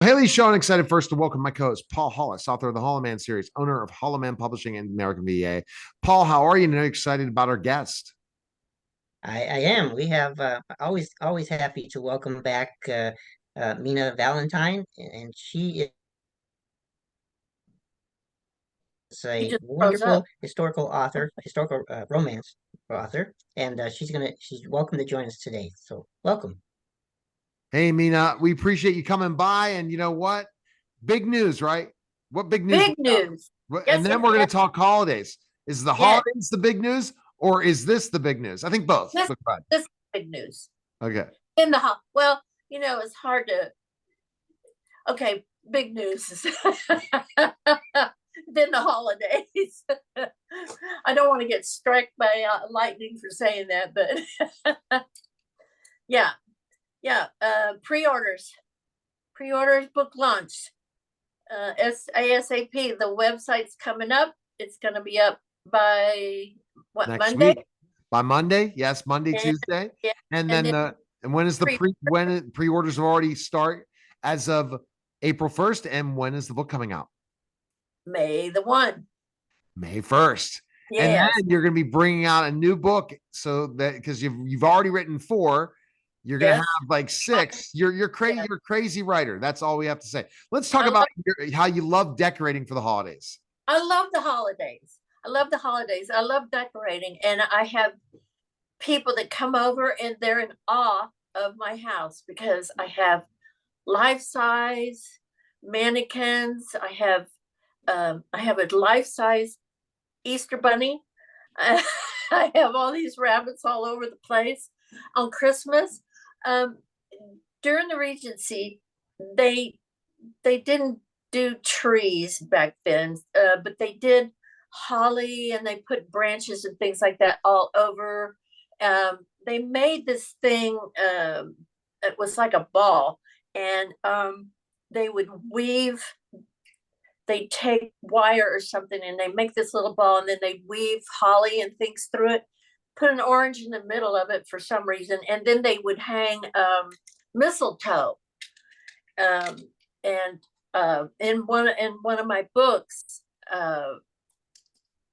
Haley Shaw, excited first to welcome my co-host Paul Hollis, author of the Hollow Man series, owner of Hollow Man Publishing and American VA. Paul, how are you? And excited about our guest. I am. We have always happy to welcome back Mina Valentine, and she is He a just froze wonderful up. historical romance author, and she's welcome to join us today. So welcome. Hey, Mina, we appreciate you coming by. And you know what? Big news, right? What big news? Big news. And Yes, then and we're going yes, to talk holidays. Is the yes. holidays the big news, or is this the big news? I think both. This, But go ahead. this is big news. Okay. In the well, it's hard to. Okay, big news. Then the holidays. I don't want to get struck by lightning for saying that, but yeah, yeah. Pre-orders, book launch. ASAP. The website's coming up. It's going to be up by what, Next Monday? week. By Monday. Yes, Monday, And, Tuesday. yeah, And and then then and when is the pre-orders already start as of April 1st? And when is the book coming out? May the 1. May 1st. And Yes, then you're going to be bringing out a new book, so that because you've already written 4, you're going to yes, have like 6. You're crazy. yes. You're a crazy writer. That's all we have to say. Let's talk I about love, how you love decorating for the holidays. I love the holidays. I love the holidays. I love decorating, and I have people that come over and they're in awe of my house because I have life size mannequins. I have a life size Easter bunny. I have all these rabbits all over the place. On Christmas, um, during the Regency, they they didn't do trees back then, but they did holly and they put branches and things like that all over. They made this thing. It was like a ball, and they would weave. They take wire or something and they make this little ball, and then they weave holly and things through it, put an orange in the middle of it for some reason, and then they would hang mistletoe. Um, and in one of my books,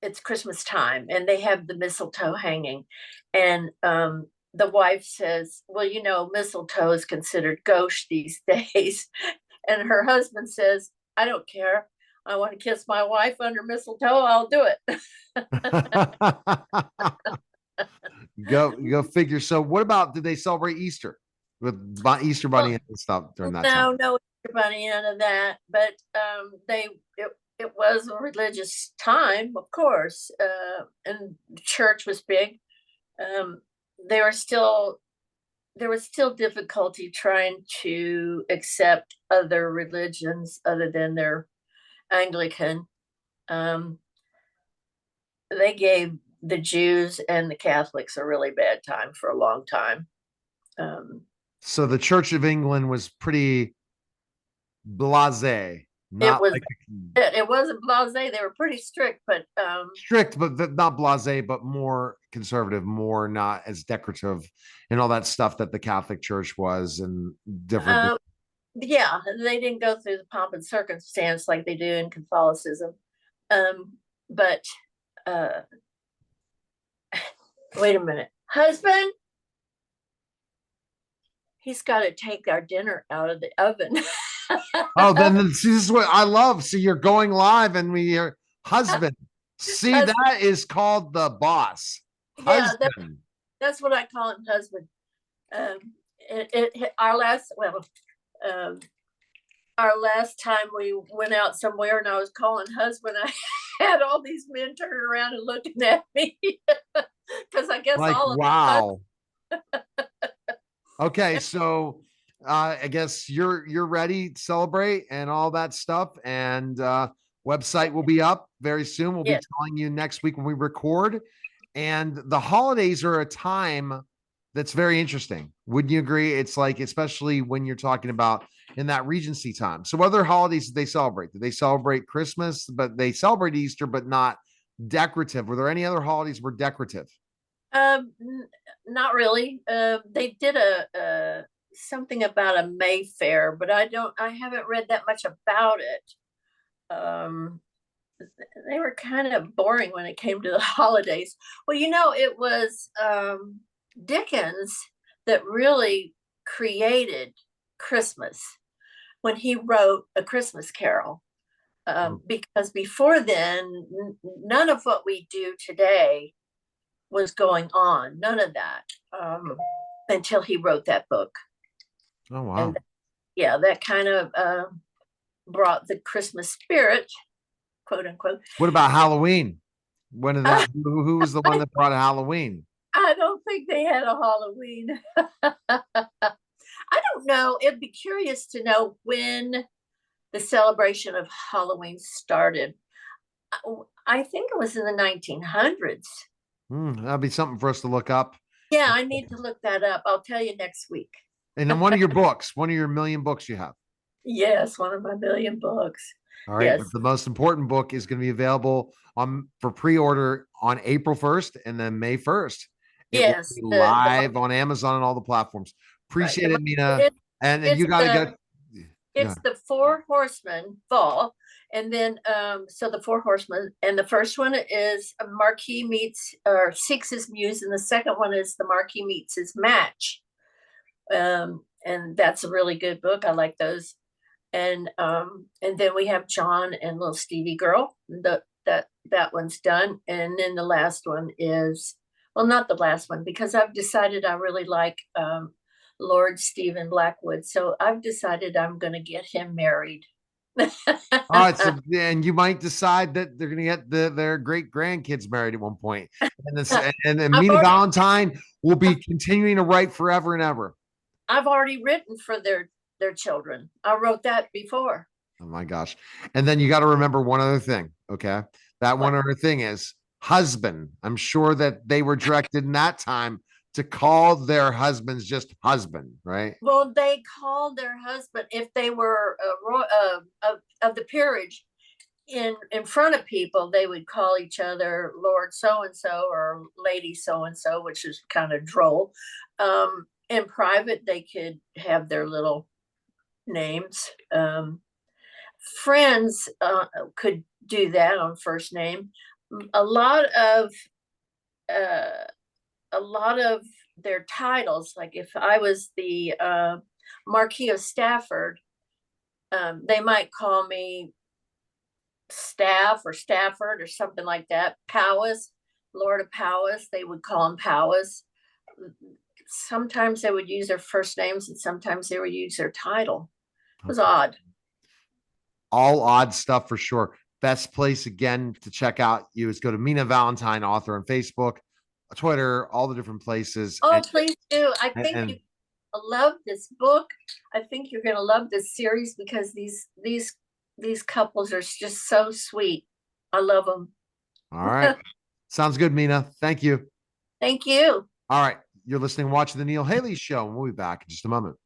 it's Christmas time, and they have the mistletoe hanging, and the wife says, "Well, mistletoe is considered gauche these days," and her husband says, "I don't care. I want to kiss my wife under mistletoe. I'll do it." Go figure. So what about, did they celebrate Easter with Easter bunny Well, and stuff during that time? no Easter bunny, none of that. But it was a religious time, of course, and the church was big. Um, there were still there was still difficulty trying to accept other religions other than their Anglican. Um, they gave the Jews and the Catholics a really bad time for a long time. Um, So the Church of England was pretty blasé, it not was like it wasn't blasé. They were pretty strict, but strict, but not blasé, but more conservative, more not as decorative, and all that stuff that the Catholic Church was, and different. um, yeah, they didn't go through the pomp and circumstance like they do in Catholicism. But uh, wait a minute, husband, he's got to take our dinner out of the oven. Oh, then see, this is what I love. See, you're going live, and we are husband. See, Hus- that is called the boss. yeah, Husband. that's what I call him, husband. Um, our last um, our last time we went out somewhere and I was calling husband, I had all these men turning around and looking at me because I guess Like, all of us. wow. Okay, so I guess you're ready to celebrate and all that stuff. And website will be up very soon. We'll be Yes. telling you next week when we record. And the holidays are a time that's very interesting. Wouldn't you agree? It's like, especially when you're talking about in that Regency time. So what other holidays did they celebrate? Did they celebrate Christmas? But they celebrate Easter, but not decorative. Were there any other holidays were decorative? Not really. They did a something about a Mayfair, but I haven't read that much about it. They were kind of boring when it came to the holidays. Well, it was Dickens that really created Christmas when he wrote A Christmas Carol. Because before then, none of what we do today was going on. None of that until he wrote that book. Oh, wow. And yeah, that kind of brought the Christmas spirit, quote unquote. What about Halloween? When did that? Who was the one that brought Halloween? I don't think they had a Halloween. I don't know. It'd be curious to know when the celebration of Halloween started. I think it was in the 1900s. That'd be something for us to look up. Yeah, I need to look that up. I'll tell you next week. And then one of your books, one of your million books you have. Yes, one of my million books. All right. Yes. But the most important book is going to be available for pre-order on April 1st and then May 1st. Yes. Will be live on Amazon and all the platforms. Appreciate it, Mina. And you got to get. It's the Four Horsemen fall. And then, so the Four Horsemen, and the first one is a Marquis meets or seeks his muse, and the second one is the Marquis meets his match. And that's a really good book. I like those. And then we have John and Little Stevie Girl. That one's done. And then the last one is, well, not the last one, because I've decided I really like Lord Stephen Blackwood. So I've decided I'm going to get him married. All right, so and you might decide that they're going to get their great grandkids married at one point, and then Mina Valentin will be continuing to write forever and ever. I've already written for their children. I wrote that before. Oh my gosh! And then you got to remember one other thing. Okay, that one other thing is husband. I'm sure that they were directed in that time to call their husbands just husband, right? Well, they called their husband if they were of the peerage in front of people. They would call each other Lord so and so or Lady so and so, which is kind of droll. In private, they could have their little names. Friends could do that on first name. A lot of their titles, like if I was the Marquis of Stafford, they might call me Staff or Stafford or something like that. Powis, Lord of Powis, they would call him Powis. Sometimes they would use their first names and sometimes they would use their title. It was odd. All odd stuff for sure. Best place again to check out you is go to Mina Valentin, author on Facebook, Twitter, all the different places. Oh, please do. I think you love this book. I think you're going to love this series because these couples are just so sweet. I love them. All right. Sounds good, Mina. Thank you. Thank you. All right. You're listening and watching The Neil Haley Show, and we'll be back in just a moment.